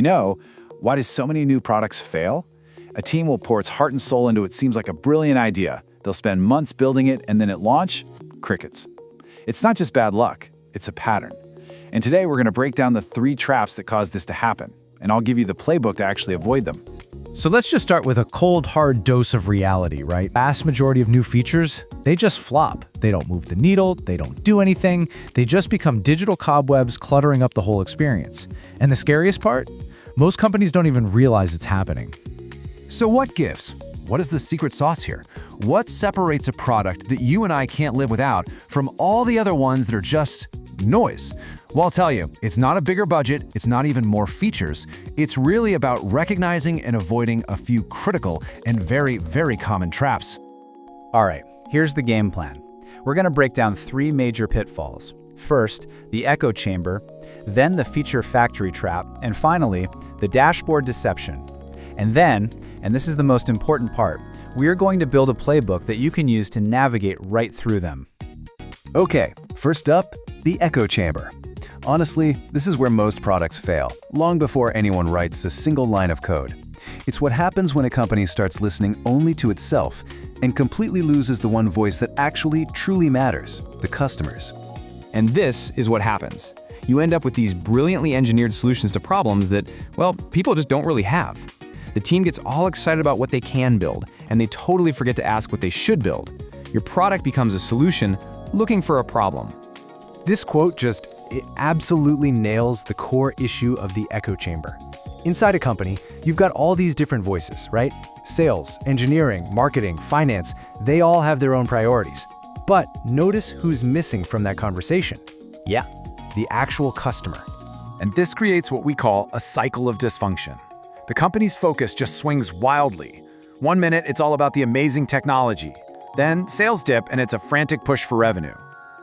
You know, why do so many new products fail? A team will pour its heart and soul into what seems like a brilliant idea. They'll spend months building it, and then at launch, crickets. It's not just bad luck, it's a pattern. And today we're going to break down the 3 traps that cause this to happen, and I'll give you the playbook to actually avoid them. So let's just start with a cold, hard dose of reality, right? Vast majority of new features, they just flop. They don't move the needle, they don't do anything, they just become digital cobwebs cluttering up the whole experience. And the scariest part? Most companies don't even realize it's happening. So what gives? What is the secret sauce here? What separates a product that you and I can't live without from all the other ones that are just noise? Well, I'll tell you, it's not a bigger budget, it's not even more features. It's really about recognizing and avoiding a few critical and very, very common traps. All right, here's the game plan. We're going to break down 3 major pitfalls. First, the echo chamber, then the feature factory trap, and finally, the dashboard deception. And then, and this is the most important part, we are going to build a playbook that you can use to navigate right through them. Okay, first up, the echo chamber. Honestly, this is where most products fail, long before anyone writes a single line of code. It's what happens when a company starts listening only to itself and completely loses the one voice that actually truly matters, the customers. And this is what happens. You end up with these brilliantly engineered solutions to problems that, well, people just don't really have. The team gets all excited about what they can build, and they totally forget to ask what they should build. Your product becomes a solution looking for a problem. This quote it absolutely nails the core issue of the echo chamber. Inside a company, you've got all these different voices, right? Sales, engineering, marketing, finance, they all have their own priorities. But notice who's missing from that conversation. Yeah, the actual customer. And this creates what we call a cycle of dysfunction. The company's focus just swings wildly. One minute, it's all about the amazing technology. Then sales dip and it's a frantic push for revenue.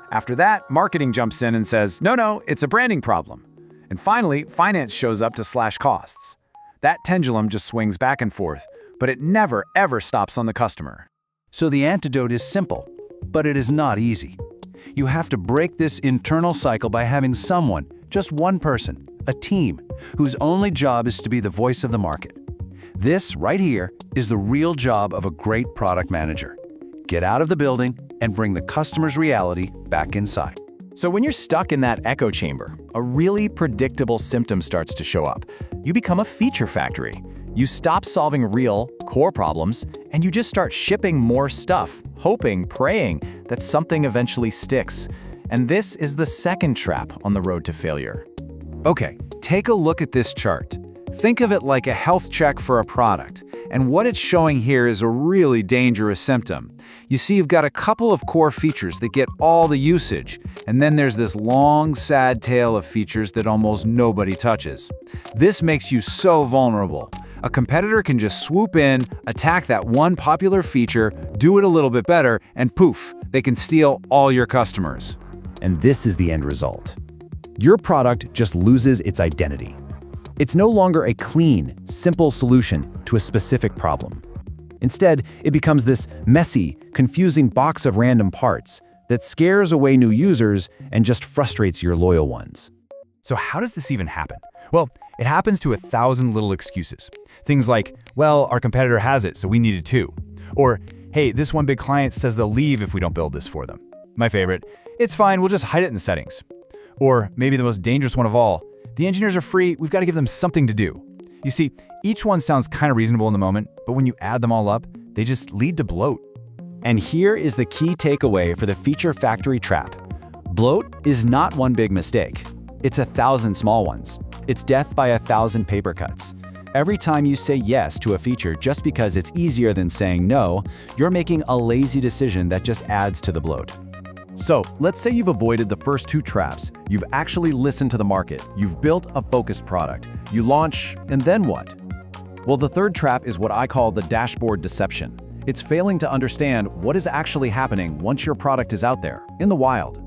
After that, marketing jumps in and says, no, it's a branding problem. And finally, finance shows up to slash costs. That pendulum just swings back and forth, but it never, ever stops on the customer. So the antidote is simple, but it is not easy. You have to break this internal cycle by having someone, just one person, a team, whose only job is to be the voice of the market. This right here is the real job of a great product manager. Get out of the building and bring the customer's reality back inside. So when you're stuck in that echo chamber, a really predictable symptom starts to show up. You become a feature factory. You stop solving real, core problems, and you just start shipping more stuff, hoping, praying that something eventually sticks. And this is the second trap on the road to failure. Okay, take a look at this chart. Think of it like a health check for a product. And what it's showing here is a really dangerous symptom. You see, you've got a couple of core features that get all the usage, and then there's this long, sad tail of features that almost nobody touches. This makes you so vulnerable. A competitor can just swoop in, attack that one popular feature, do it a little bit better, and poof, they can steal all your customers. And this is the end result. Your product just loses its identity. It's no longer a clean, simple solution to a specific problem. Instead, it becomes this messy, confusing box of random parts that scares away new users and just frustrates your loyal ones. So how does this even happen? Well, it happens to 1,000 little excuses. Things like, well, our competitor has it, so we need it too. Or, hey, this one big client says they'll leave if we don't build this for them. My favorite, it's fine, we'll just hide it in the settings. Or maybe the most dangerous one of all, the engineers are free, we've got to give them something to do. You see, each one sounds kind of reasonable in the moment, but when you add them all up, they just lead to bloat. And here is the key takeaway for the feature factory trap. Bloat is not one big mistake. It's 1,000 small ones. It's death by 1,000 paper cuts. Every time you say yes to a feature just because it's easier than saying no, you're making a lazy decision that just adds to the bloat. So, let's say you've avoided the first 2 traps. You've actually listened to the market. You've built a focused product. You launch, and then what? Well, the third trap is what I call the dashboard deception. It's failing to understand what is actually happening once your product is out there, in the wild.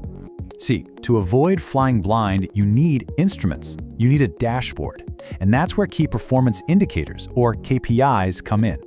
See, to avoid flying blind, you need instruments. You need a dashboard. And that's where key performance indicators, or KPIs, come in.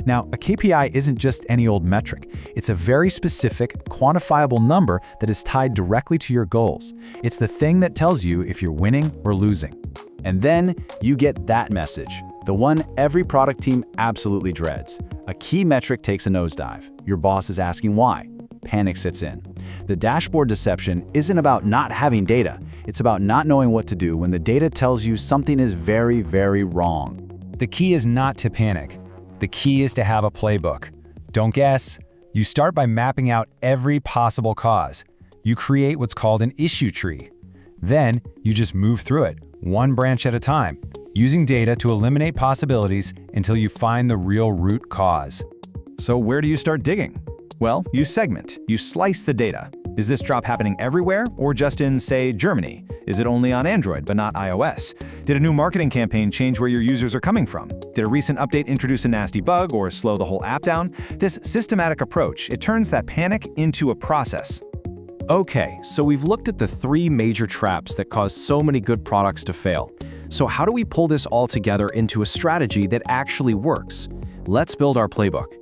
Now, a KPI isn't just any old metric. It's a very specific, quantifiable number that is tied directly to your goals. It's the thing that tells you if you're winning or losing. And then you get that message, the one every product team absolutely dreads. A key metric takes a nosedive. Your boss is asking why. Panic sets in. The dashboard deception isn't about not having data. It's about not knowing what to do when the data tells you something is very, very wrong. The key is not to panic. The key is to have a playbook. Don't guess. You start by mapping out every possible cause. You create what's called an issue tree. Then you just move through it, one branch at a time, using data to eliminate possibilities until you find the real root cause. So where do you start digging? Well, you segment, you slice the data. Is this drop happening everywhere or just in, say, Germany? Is it only on Android but not iOS? Did a new marketing campaign change where your users are coming from? Did a recent update introduce a nasty bug or slow the whole app down? This systematic approach, it turns that panic into a process. Okay, so we've looked at the 3 major traps that cause so many good products to fail. So how do we pull this all together into a strategy that actually works? Let's build our playbook.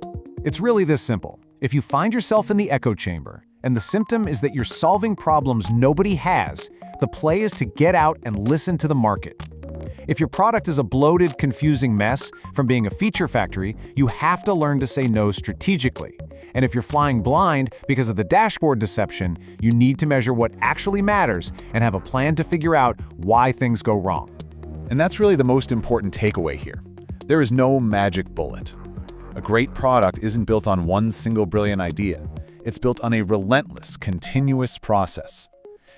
It's really this simple. If you find yourself in the echo chamber, and the symptom is that you're solving problems nobody has, the play is to get out and listen to the market. If your product is a bloated, confusing mess from being a feature factory, you have to learn to say no strategically. And if you're flying blind because of the dashboard deception, you need to measure what actually matters and have a plan to figure out why things go wrong. And that's really the most important takeaway here. There is no magic bullet. A great product isn't built on one single brilliant idea. It's built on a relentless, continuous process.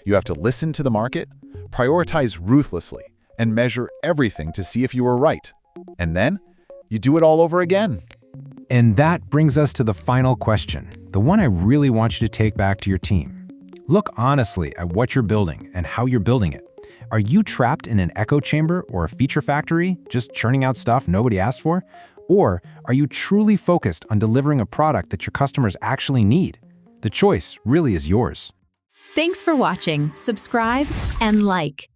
You have to listen to the market, prioritize ruthlessly, and measure everything to see if you were right. And then, you do it all over again. And that brings us to the final question, the one I really want you to take back to your team. Look honestly at what you're building and how you're building it. Are you trapped in an echo chamber or a feature factory, just churning out stuff nobody asked for? Or are you truly focused on delivering a product that your customers actually need? The choice really is yours. Thanks for watching. Subscribe and like.